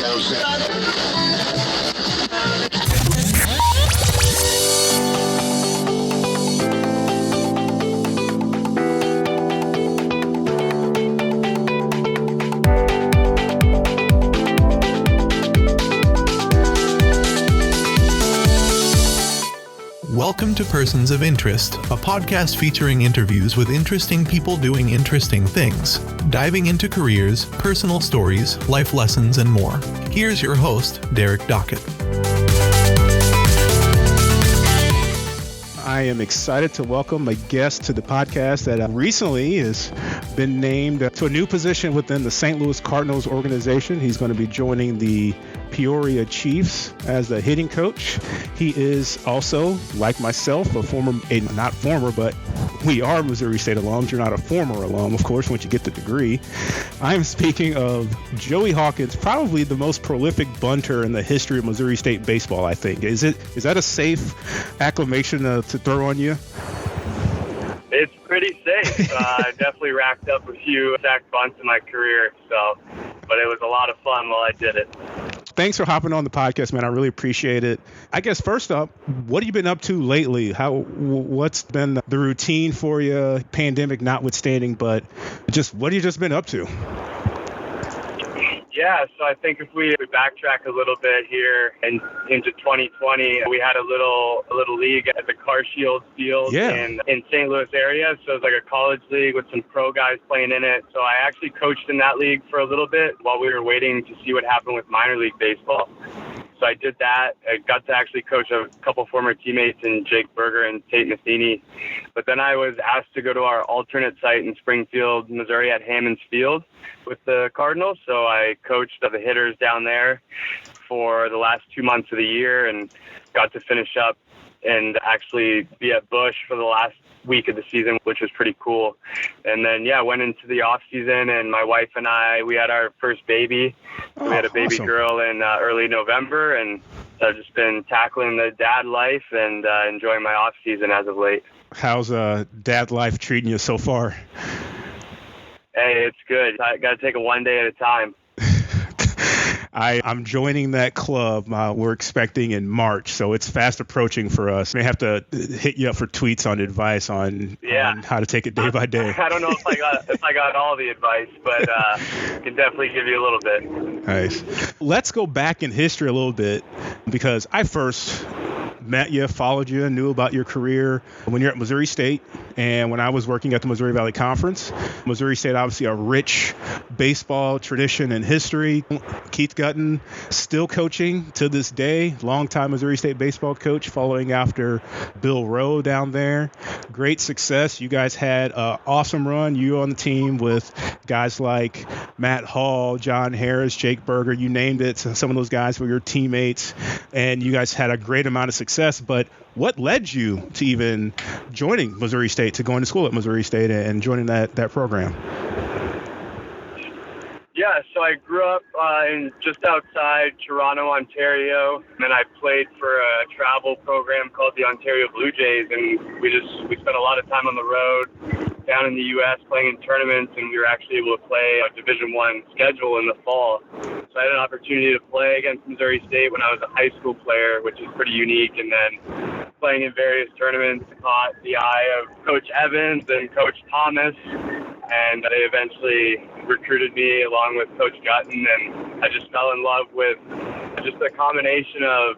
Welcome to Persons of Interest, a podcast featuring interviews with interesting people doing interesting things, diving into careers, personal stories, life lessons, and more. Here's your host, Derek Dockett. I am excited to welcome a guest to the podcast that recently has been named to a new position within the St. Louis Cardinals organization. He's going to be joining the Peoria Chiefs as the hitting coach. He is also, like myself, but we are Missouri State alums. You're not a former alum, of course, once you get the degree. I am speaking of Joey Hawkins, probably the most prolific bunter in the history of Missouri State baseball, I think. Is that a safe acclamation to throw on you? It's pretty safe. I definitely racked up a few sack bunts in my career, but it was a lot of fun while I did it. Thanks for hopping on the podcast, man. I really appreciate it. I guess first up, what have you been up to lately? What's been the routine for you, pandemic notwithstanding, but just what have you just been up to? Yeah, so I think if we backtrack a little bit here and into 2020, we had a little league at the Car Shield Field in St. Louis area. So it was like a college league with some pro guys playing in it. So I actually coached in that league for a little bit while we were waiting to see what happened with minor league baseball. So I did that. I got to actually coach a couple former teammates in Jake Berger and Tate Matheny. But then I was asked to go to our alternate site in Springfield, Missouri at Hammons Field with the Cardinals. So I coached the hitters down there for the last 2 months of the year and got to finish up and actually be at Busch for the last week of the season, which was pretty cool. And then, went into the off season, and my wife and I, we had our first baby. We had a baby girl in early November, and so I've just been tackling the dad life and enjoying my off season as of late. How's dad life treating you so far? Hey, it's good. I got to take it one day at a time. I'm joining that club. We're expecting in March, so it's fast approaching for us. May have to hit you up for tweets on advice on how to take it day by day. I don't know if I got all the advice, but I can definitely give you a little bit. Nice. Let's go back in history a little bit, because I first met you, followed you, knew about your career when you're at Missouri State and when I was working at the Missouri Valley Conference. Missouri State, obviously a rich baseball tradition and history. Keith Gutton still coaching to this day, longtime Missouri State baseball coach, following after Bill Rowe down there. Great success. You guys had an awesome run. You on the team with guys like Matt Hall, John Harris, Jake Berger, you named it. Some of those guys were your teammates, and you guys had a great amount of success. But what led you to even joining Missouri State, to going to school at Missouri State and joining that program? Yeah, so I grew up just outside Toronto, Ontario, and I played for a travel program called the Ontario Blue Jays, and we spent a lot of time on the road down in the U.S. playing in tournaments, and we were actually able to play a Division I schedule in the fall. So I had an opportunity to play against Missouri State when I was a high school player, which is pretty unique, and then playing in various tournaments caught the eye of Coach Evans and Coach Thomas, and they eventually recruited me along with Coach Gutton, and I just fell in love with just the combination of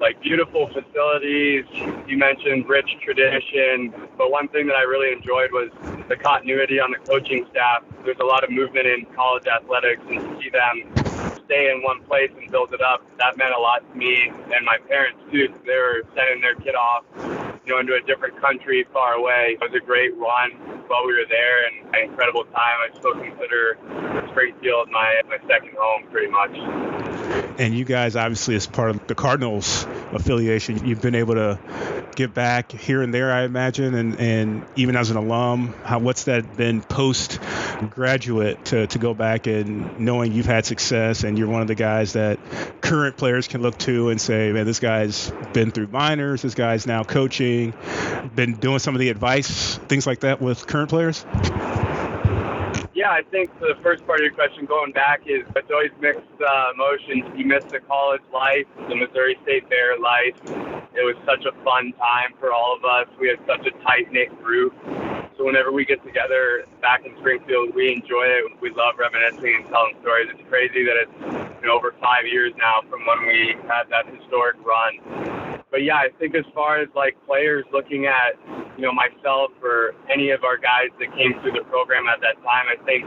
like beautiful facilities. You mentioned rich tradition, but one thing that I really enjoyed was the continuity on the coaching staff. There's a lot of movement in college athletics, and to see them stay in one place and build it up, that meant a lot to me and my parents too. They were sending their kid off, into a different country far away. It was a great run while we were there, and an incredible time. I still consider Springfield my second home, pretty much. And you guys, obviously, as part of the Cardinals affiliation, you've been able to give back here and there, I imagine, and even as an alum, what's that been post-graduate to go back and knowing you've had success and you're one of the guys that current players can look to and say, man, this guy's been through minors, this guy's now coaching, been doing some of the advice, things like that with current players? Yeah, I think the first part of your question going back is it's always mixed emotions. You miss the college life, the Missouri State Bear life. It was such a fun time for all of us. We had such a tight-knit group. So whenever we get together back in Springfield, we enjoy it. We love reminiscing and telling stories. It's crazy that it's over 5 years now from when we had that historic run. But yeah, I think as far as like players looking at, myself or any of our guys that came through the program at that time, I think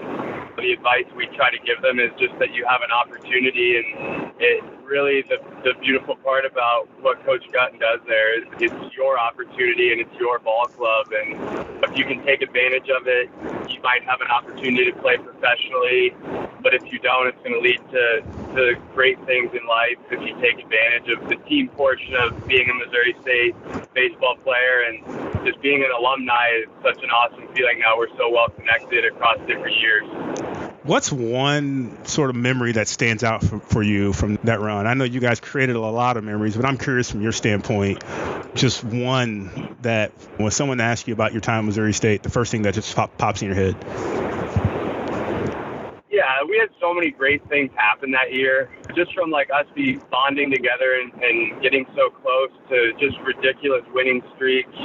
the advice we try to give them is just that you have an opportunity, and it really the beautiful part about what Coach Gutton does there is it's your opportunity and it's your ball club, and if you can take advantage of it, you might have an opportunity to play professionally. But if you don't, it's going to lead to great things in life if you take advantage of the team portion of being a Missouri State baseball player, and just being an alumni is such an awesome feeling now. We're so well connected across different years. What's one sort of memory that stands out for you from that run? I know you guys created a lot of memories, but I'm curious from your standpoint, just one that when someone asks you about your time at Missouri State, the first thing that just pops in your head. Yeah, we had so many great things happen that year, just from like us be bonding together and getting so close to just ridiculous winning streaks,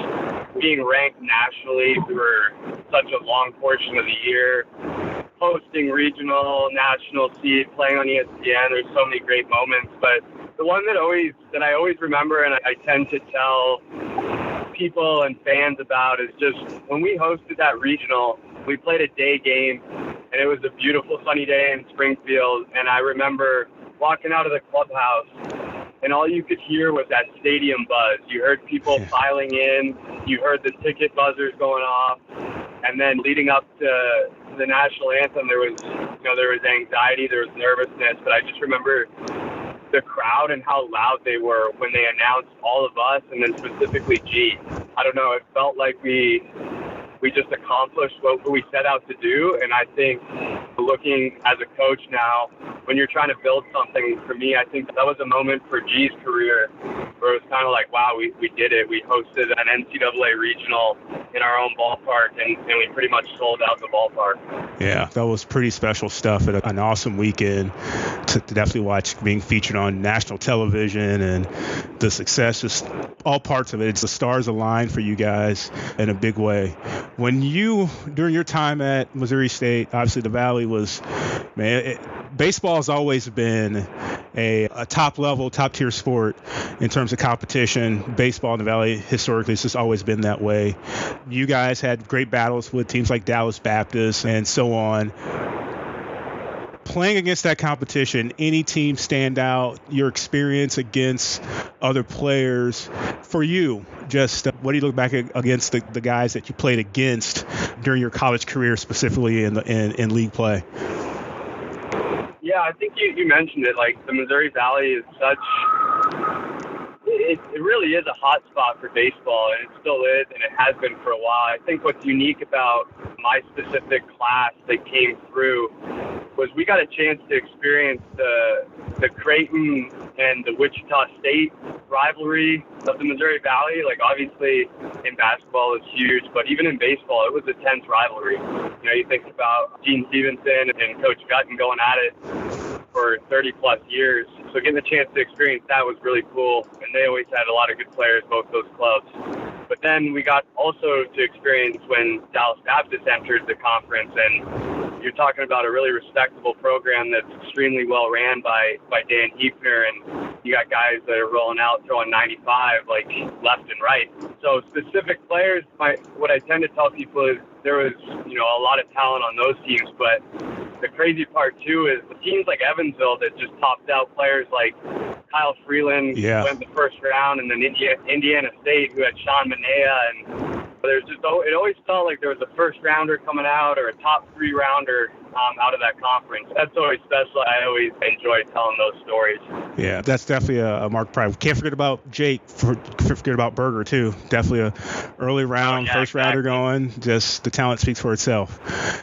being ranked nationally for such a long portion of the year, hosting regional, national seed, playing on ESPN. There's so many great moments, but the one that I always remember and I tend to tell people and fans about is just when we hosted that regional, we played a day game, and it was a beautiful sunny day in Springfield, and I remember walking out of the clubhouse, and all you could hear was that stadium buzz. You heard people filing in, you heard the ticket buzzers going off, and then leading up to the national anthem, there was anxiety, there was nervousness, but I just remember the crowd and how loud they were when they announced all of us, and then specifically G. I don't know, it felt like we just accomplished what we set out to do. And I think looking as a coach now, when you're trying to build something, for me, I think that was a moment for G's career where it was kind of like, wow, we did it. We hosted an NCAA regional in our own ballpark, and we pretty much sold out the ballpark. Yeah, that was pretty special stuff and an awesome weekend to definitely watch being featured on national television, and the success, just all parts of it. It's the stars aligned for you guys in a big way. When during your time at Missouri State, obviously the Valley was, baseball has always been a top tier sport in terms of competition. Baseball in the Valley, historically, it's just always been that way. You guys had great battles with teams like Dallas Baptist and so on. Playing against that competition, any team stand out, your experience against other players for you? Just what do you look back against the guys that you played against during your college career, specifically in league play? Yeah, I think you mentioned it. Like, the Missouri Valley is it really is a hot spot for baseball, and it still is, and it has been for a while. I think what's unique about my specific class that came through was we got a chance to experience the Creighton and the Wichita State rivalry of the Missouri Valley. Like, obviously in basketball it's huge, but even in baseball it was a tense rivalry. You think about Gene Stevenson and Coach Gutton going at it for 30 plus years. So getting the chance to experience that was really cool, and they always had a lot of good players, both those clubs. But then we got also to experience when Dallas Baptist entered the conference, and you're talking about a really respectable program that's extremely well ran by Dan Hefner, and you got guys that are rolling out throwing 95 like left and right. So specific players, what I tend to tell people is there was a lot of talent on those teams, but the crazy part too is the teams like Evansville that just topped out players like Kyle Freeland, who went the first round, and then Indiana State, who had Sean Manea, and there's just, it always felt like there was a first rounder coming out or a top 3 rounder out of that conference. That's always special. I always enjoy telling those stories. Yeah, that's definitely a marked pride. Can't forget about Jake. Forget about Berger too. Definitely a early round, first rounder going. Just the talent speaks for itself.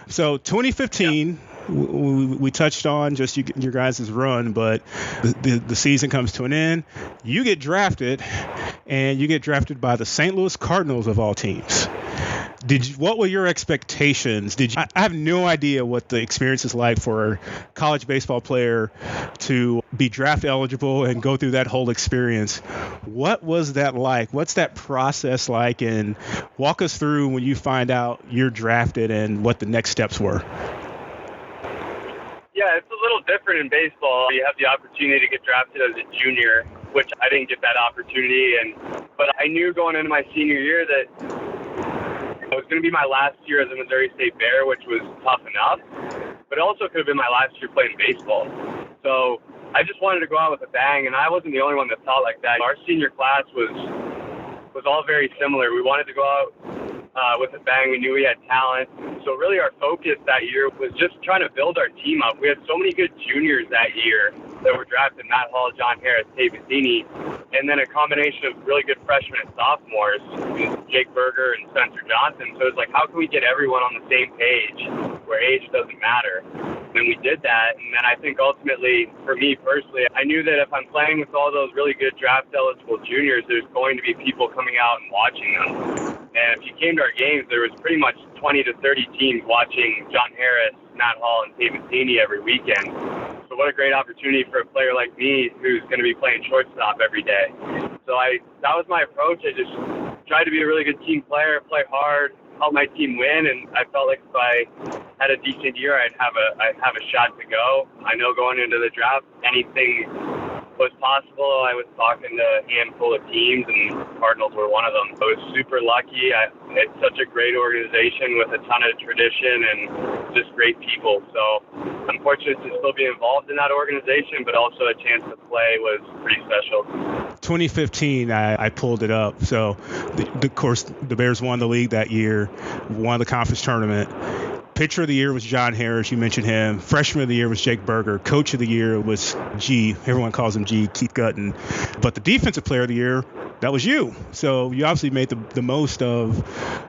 So 2015. Yeah. We touched on just your guys' run, but the season comes to an end. You get drafted, and you get drafted by the St. Louis Cardinals of all teams. What were your expectations? I have no idea what the experience is like for a college baseball player to be draft eligible and go through that whole experience. What was that like? What's that process like? And walk us through when you find out you're drafted and what the next steps were. Yeah, it's a little different in baseball. You have the opportunity to get drafted as a junior, which I didn't get that opportunity. But I knew going into my senior year that it was going to be my last year as a Missouri State Bear, which was tough enough. But it also could have been my last year playing baseball. So I just wanted to go out with a bang, and I wasn't the only one that thought like that. Our senior class was all very similar. We wanted to go out with a bang. We knew we had talent. So really our focus that year was just trying to build our team up. We had so many good juniors that year that were drafted: Matt Hall, John Harris, Tate Bazzini, and then a combination of really good freshmen and sophomores, Jake Berger and Spencer Johnson. So it's like, how can we get everyone on the same page where age doesn't matter? And we did that. And then I think ultimately, for me personally, I knew that if I'm playing with all those really good draft eligible juniors, there's going to be people coming out and watching them. And if you came to our games, there was pretty much 20 to 30 teams watching John Harris, Matt Hall, and Tate Bazzini every weekend. So what a great opportunity for a player like me who's going to be playing shortstop every day. So that was my approach. I just tried to be a really good team player, play hard, help my team win, and I felt like if I had a decent year, I'd have a shot to go. I know going into the draft, anything was possible. I was talking to a handful of teams, and Cardinals were one of them. I was super lucky. It's such a great organization with a ton of tradition and just great people. So I'm fortunate to still be involved in that organization, but also a chance to play was pretty special. 2015, I pulled it up. So, of course, the Bears won the league that year, won the conference tournament. Pitcher of the year was John Harris. You mentioned him. Freshman of the year was Jake Berger. Coach of the year was G. Everyone calls him G, Keith Gutton. But the defensive player of the year, that was you. So you obviously made the most of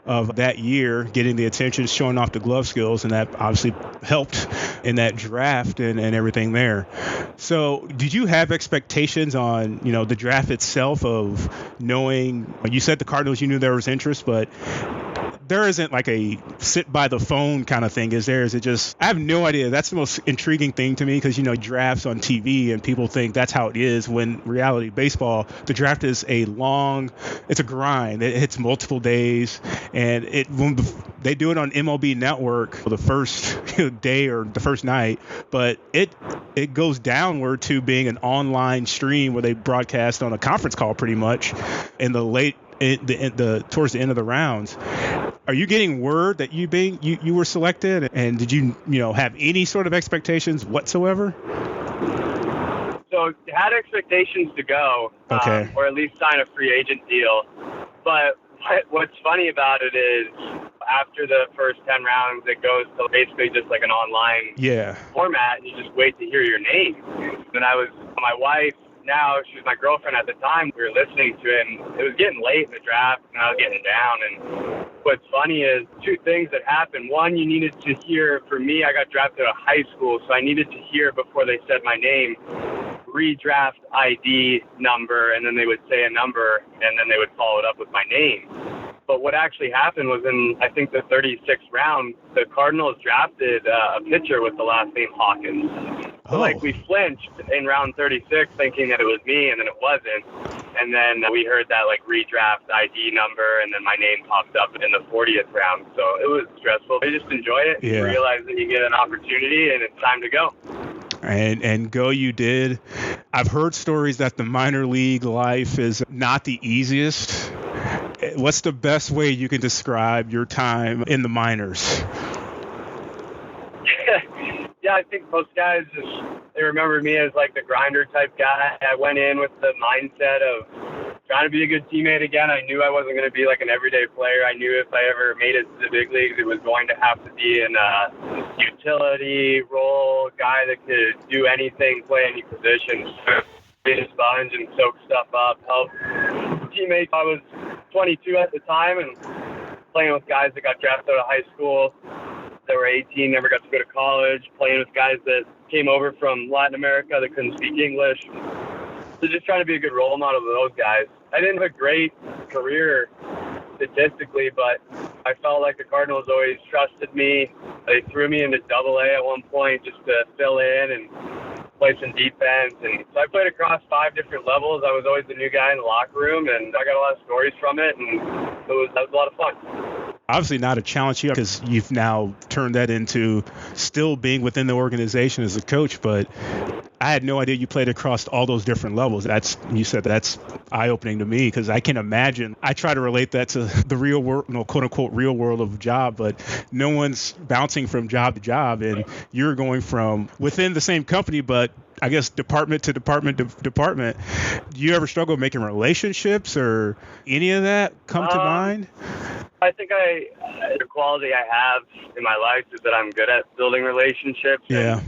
that year, getting the attention, showing off the glove skills, and that obviously helped in that draft and everything there. So did you have expectations on, the draft itself of knowing, you said the Cardinals, you knew there was interest, but there isn't like a sit by the phone kind of thing, is there? Is it just, I have no idea. That's the most intriguing thing to me because, drafts on TV and people think that's how it is, when reality, baseball, the draft is it's a grind. It hits multiple days, and when they do it on MLB Network for the first day or the first night, but it goes downward to being an online stream where they broadcast on a conference call pretty much in the towards the end of the rounds. Are you getting word that you were selected, and did you have any sort of expectations whatsoever? So had expectations to go, okay, or at least sign a free agent deal. But what's funny about it is after the first 10 rounds, it goes to basically just like an online format, and you just wait to hear your name. And my wife, now she was my girlfriend at the time, we were listening to it, and it was getting late in the draft, and I was getting down. And what's funny is two things that happened. One, you needed to hear, for me, I got drafted out of high school, so I needed to hear before they said my name, redraft ID number, and then they would say a number, and then they would follow it up with my name. But what actually happened was in, I think, the 36th round, the Cardinals drafted a pitcher with the last name Hawkins. So, we flinched in round 36 thinking that it was me, and then it wasn't. And then we heard that, redraft ID number, and then my name popped up in the 40th round. So it was stressful. I just enjoy it. Yeah. You realize that you get an opportunity, and it's time to go. And go you did. I've heard stories that the minor league life is not the easiest. What's the best way you can describe your time in the minors? Yeah, I think most guys they remember me as the grinder type guy. I went in with the mindset of trying to be a good teammate again. I knew I wasn't going to be an everyday player. I knew if I ever made it to the big leagues, it was going to have to be in a utility role, guy that could do anything, play any position, be a sponge and soak stuff up, help teammates. I was 22 at the time and playing with guys that got drafted out of high school. That were 18, never got to go to college, playing with guys that came over from Latin America that couldn't speak English. So just trying to be a good role model to those guys. I didn't have a great career statistically, but I felt like the Cardinals always trusted me. They threw me into AA at one point just to fill in and play some defense. And so I played across 5 different levels. I was always the new guy in the locker room, and I got a lot of stories from it, and that was a lot of fun. Obviously not a challenge here because you've now turned that into still being within the organization as a coach, but I had no idea you played across all those different levels. You said that's eye-opening to me because I can imagine. I try to relate that to the real world, quote unquote, real world of a job, but no one's bouncing from job to job, and you're going from within the same company, but I guess department to department to department. Do you ever struggle making relationships or any of that come to mind? I think the quality I have in my life is that I'm good at building relationships. Yeah.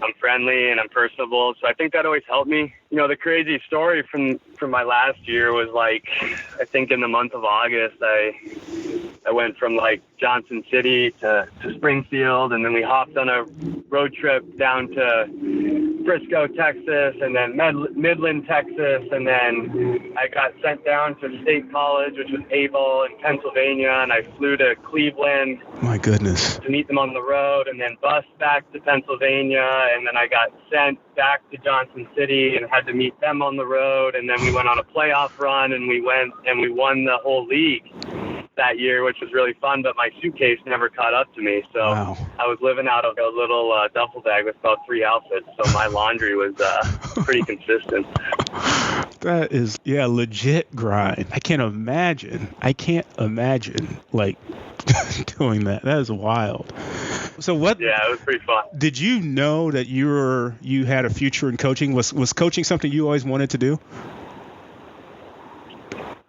I'm friendly and I'm personable, so I think that always helped me. The crazy story from my last year was I think in the month of August, I went from Johnson City to Springfield, and then we hopped on a road trip down to Frisco, Texas, and then Midland, Texas, and then I got sent down to State College, which was Able in Pennsylvania, and I flew to Cleveland. My goodness. To meet them on the road, and then bus back to Pennsylvania, and then I got sent back to Johnson City and had to meet them on the road, and then we went on a playoff run, and we won the whole league that year, which was really fun, but my suitcase never caught up to me. So wow. I was living out of a little duffel bag with about 3 outfits, so my laundry was pretty consistent. That is, legit grind. I can't imagine doing that. That is wild. So what? Yeah, it was pretty fun. Did you know that you had a future in coaching? Was coaching something you always wanted to do?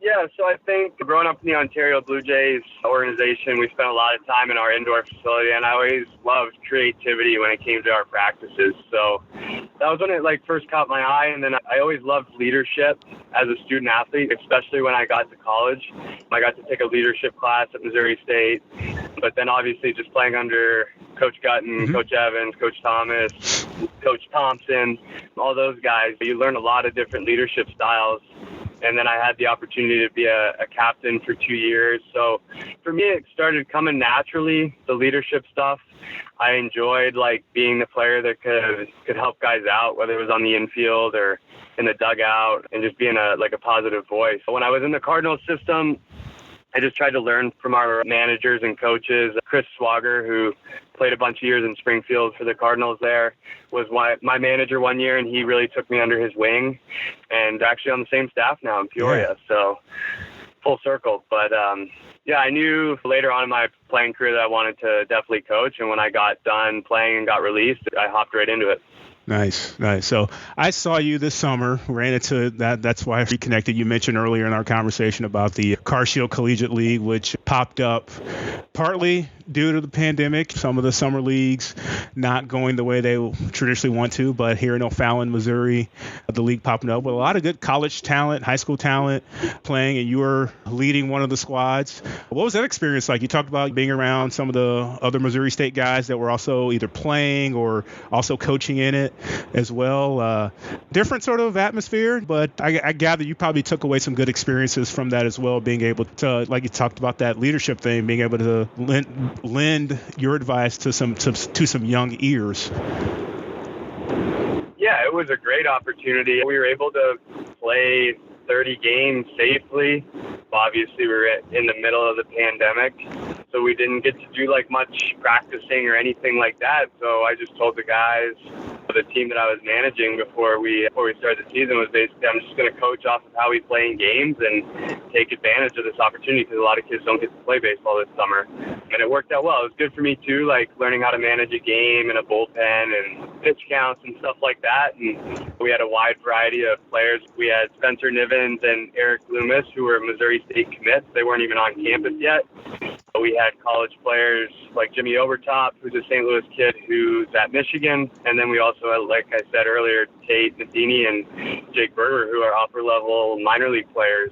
Yeah, so I think growing up in the Ontario Blue Jays organization, we spent a lot of time in our indoor facility, and I always loved creativity when it came to our practices. So that was when it first caught my eye, and then I always loved leadership as a student athlete, especially when I got to college. I got to take a leadership class at Missouri State, but then obviously just playing under Coach Gutton, Coach Evans, Coach Thomas, Coach Thompson, all those guys, you learn a lot of different leadership styles. And then I had the opportunity to be a captain for 2 years. So for me, it started coming naturally, the leadership stuff. I enjoyed being the player that could help guys out, whether it was on the infield or in the dugout, and just being a positive voice. When I was in the Cardinals system, I just tried to learn from our managers and coaches. Chris Swager, who played a bunch of years in Springfield for the Cardinals there, was my manager one year, and he really took me under his wing, and actually on the same staff now in Peoria. Yeah. So full circle. But I knew later on in my playing career that I wanted to definitely coach, and when I got done playing and got released, I hopped right into it. Nice. So I saw you this summer, ran into that. That's why I reconnected. You mentioned earlier in our conversation about the Car Shield Collegiate League, which popped up partly due to the pandemic, some of the summer leagues not going the way they traditionally want to, but here in O'Fallon, Missouri, the league popping up with a lot of good college talent, high school talent playing, and you were leading one of the squads. What was that experience like? You talked about being around some of the other Missouri State guys that were also either playing or also coaching in it as well. Different sort of atmosphere, but I gather you probably took away some good experiences from that as well, being able to, like you talked about that leadership thing, being able to lend your advice to some young ears. Yeah, it was a great opportunity. We were able to play 30 games safely. Obviously, we were in the middle of the pandemic, so we didn't get to do much practicing or anything like that. So I just told the guys, the team that I was managing before we started the season, was basically, I'm just going to coach off of how we play in games and take advantage of this opportunity, because a lot of kids don't get to play baseball this summer. And it worked out well. It was good for me too, learning how to manage a game and a bullpen and pitch counts and stuff like that. And we had a wide variety of players. We had Spencer Nivens and Eric Loomis, who were Missouri State commits. They weren't even on campus yet. We had college players like Jimmy Overtop, who's a St. Louis kid who's at Michigan. And then we also had, like I said earlier, Tate Nadini and Jake Berger, who are upper-level minor league players.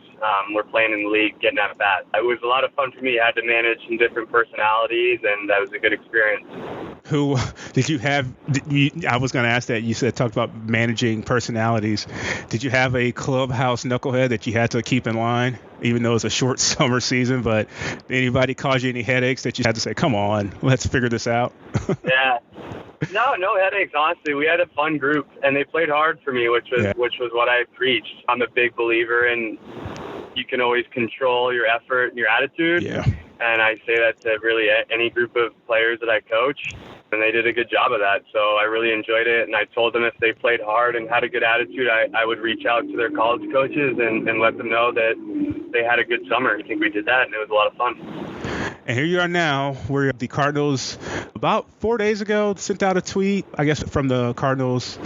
Were playing in the league, getting at bat. It was a lot of fun for me. I had to manage some different personalities, and that was a good experience. Who did you have? I was going to ask that. You talked about managing personalities. Did you have a clubhouse knucklehead that you had to keep in line, even though it's a short summer season? But anybody cause you any headaches that you had to say, "Come on, let's figure this out"? Yeah. No headaches. Honestly, we had a fun group, and they played hard for me, which was what I preached. I'm a big believer in you can always control your effort and your attitude. Yeah. And I say that to really any group of players that I coach, and they did a good job of that. So I really enjoyed it, and I told them if they played hard and had a good attitude, I would reach out to their college coaches and let them know that they had a good summer. I think we did that, and it was a lot of fun. And here you are now, where the Cardinals, about 4 days ago, sent out a tweet, I guess, from the Cardinals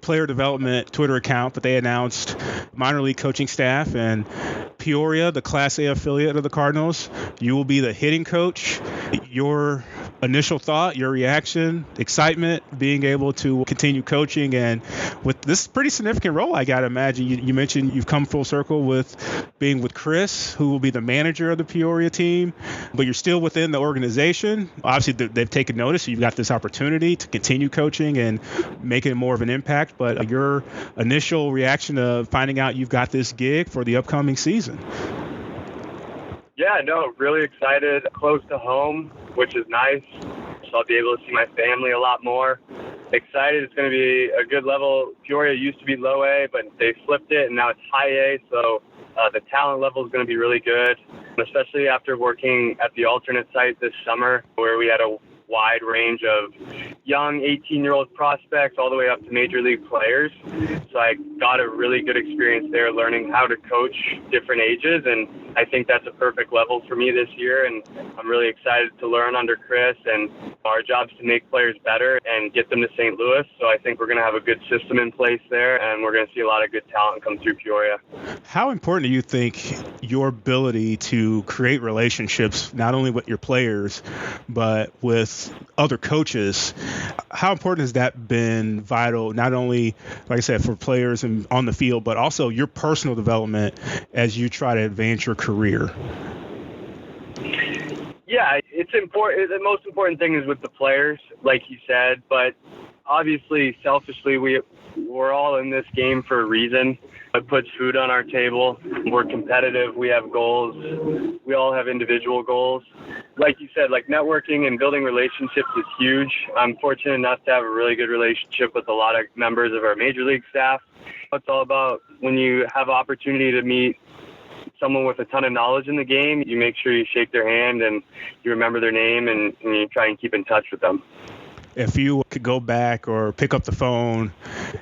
player development Twitter account, but they announced minor league coaching staff, and Peoria, the Class A affiliate of the Cardinals, you will be the hitting coach. Your initial thought, your reaction, excitement, being able to continue coaching, and with this pretty significant role, I got to imagine. You mentioned you've come full circle with being with Chris, who will be the manager of the Peoria team, but you're still within the organization. Obviously, they've taken notice. So you've got this opportunity to continue coaching and making more of an impact. But your initial reaction to finding out you've got this gig for the upcoming season? Yeah, no, really excited. Close to home, which is nice. So I'll be able to see my family a lot more. Excited. It's going to be a good level. Peoria used to be low A, but they flipped it, and now it's high A. So the talent level is going to be really good, especially after working at the alternate site this summer, where we had a wide range of young 18-year-old prospects all the way up to major league players. So I got a really good experience there learning how to coach different ages, and I think that's a perfect level for me this year, and I'm really excited to learn under Chris, and our job is to make players better and get them to St. Louis. So I think we're going to have a good system in place there, and we're going to see a lot of good talent come through Peoria. How important do you think your ability to create relationships, not only with your players, but with other coaches, how important has that been vital, not only, like I said, for players and on the field, but also your personal development as you try to advance your career? Yeah, it's important. The most important thing is with the players, like you said, but obviously, selfishly, we're all in this game for a reason. It puts food on our table. We're competitive. We have goals. We all have individual goals. Like you said, like networking and building relationships is huge. I'm fortunate enough to have a really good relationship with a lot of members of our major league staff. It's all about when you have opportunity to meet someone with a ton of knowledge in the game, you make sure you shake their hand and you remember their name and you try and keep in touch with them. If you could go back or pick up the phone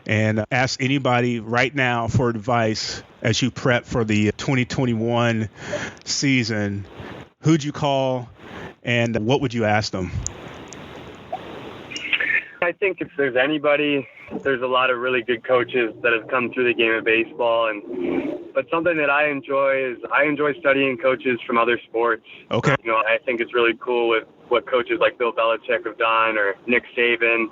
and ask anybody right now for advice as you prep for the 2021 season, who'd you call and what would you ask them? I think if there's anybody, there's a lot of really good coaches that have come through the game of baseball, but something that I enjoy is studying coaches from other sports. Okay. I think it's really cool with what coaches like Bill Belichick have done, or Nick Saban,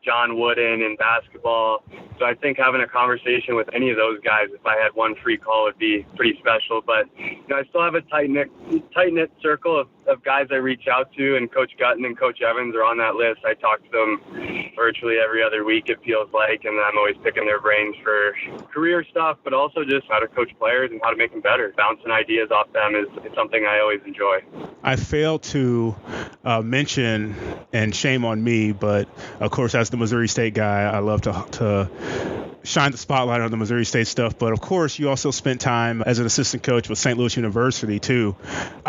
John Wooden in basketball. So I think having a conversation with any of those guys, if I had one free call, would be pretty special. But I still have a tight-knit circle of guys I reach out to, and Coach Gutton and Coach Evans are on that list. I talk to them virtually every other week, it feels like, and I'm always picking their brains for career stuff, but also just how to coach players and how to make them better. Bouncing ideas off them is something I always enjoy. I failed to mention, and shame on me, but of course, as the Missouri State guy, I love to shine the spotlight on the Missouri State stuff. But of course, you also spent time as an assistant coach with St. Louis University too.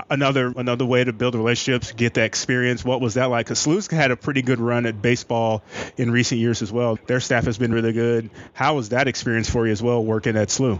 Another way to build relationships, get that experience. What was that like? Because SLU's had a pretty good run at baseball in recent years as well. Their staff has been really good. How was that experience for you as well, working at SLU?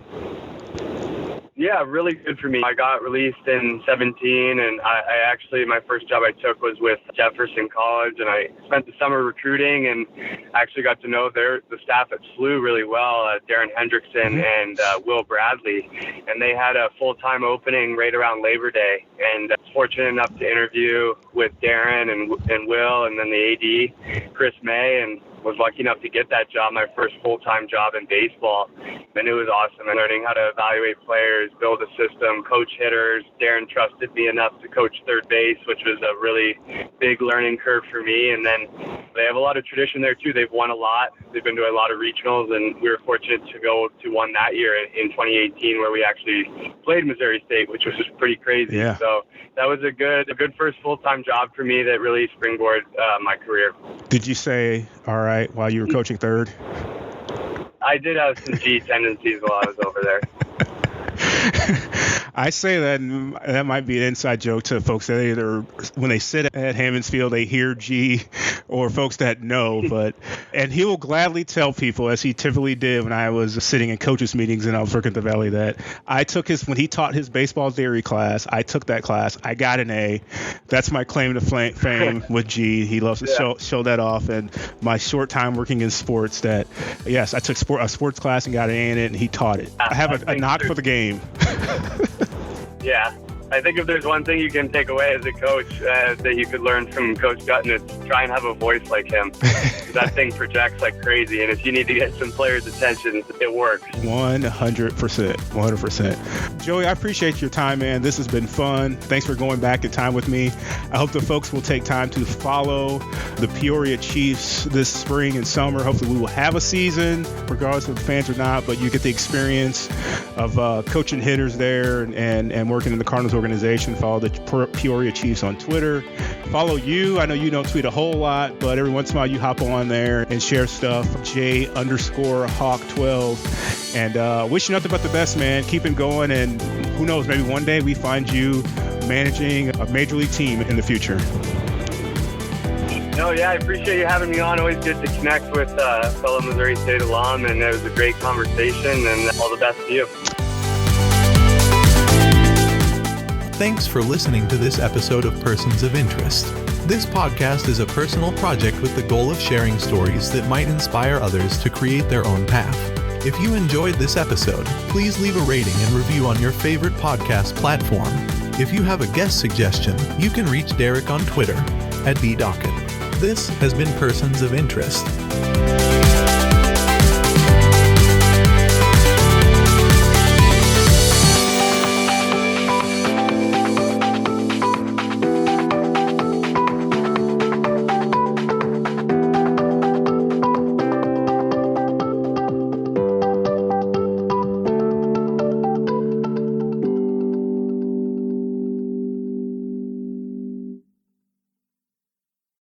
Yeah, really good for me. I got released in 2017, and I actually, my first job I took was with Jefferson College, and I spent the summer recruiting and actually got to know the staff at SLU really well, Darren Hendrickson and Will Bradley, and they had a full-time opening right around Labor Day, and I was fortunate enough to interview with Darren and Will, and then the AD, Chris May, and was lucky enough to get that job, my first full-time job in baseball. and it was awesome. And learning how to evaluate players, build a system, coach hitters. Darren trusted me enough to coach third base, which was a really big learning curve for me. And then they have a lot of tradition there too. They've won a lot. They've been to a lot of regionals, and we were fortunate to go to one that year in 2018, where we actually played Missouri State, which was just pretty crazy. Yeah. So that was a good first full-time job for me that really springboarded my career. Did you say all right while you were coaching third? I did have some G tendencies while I was over there. I say that, and that might be an inside joke to folks that either when they sit at Hammons Field, they hear G, or folks that know. And he will gladly tell people, as he typically did when I was sitting in coaches meetings and I was working at the Valley, that I took when he taught his baseball theory class, I took that class. I got an A. That's my claim to fame with G. He loves to show that off. And my short time working in sports, that yes, I took a sports class and got an A in it, and he taught it. I have a knock for the game. Yeah. I think if there's one thing you can take away as a coach that you could learn from Coach Gutton, it's try and have a voice like him. That thing projects like crazy, and if you need to get some players' attention, it works. 100%. Joey, I appreciate your time, man. This has been fun. Thanks for going back in time with me. I hope the folks will take time to follow the Peoria Chiefs this spring and summer. Hopefully we will have a season, regardless of fans or not, but you get the experience of coaching hitters there and working in the Cardinals organization. Follow the Peoria Chiefs on Twitter. Follow you. I know you don't tweet a whole lot, but every once in a while you hop on there and share stuff. J_Hawk12. And wish you nothing but the best, man. Keep it going, and who knows, maybe one day we find you managing a major league team in the future. No, yeah, I appreciate you having me on. Always good to connect with fellow Missouri State alum, and it was a great conversation, and all the best to you. Thanks for listening to this episode of Persons of Interest. This podcast is a personal project with the goal of sharing stories that might inspire others to create their own path. If you enjoyed this episode, please leave a rating and review on your favorite podcast platform. If you have a guest suggestion, you can reach Derek on Twitter at @DDocket. This has been Persons of Interest.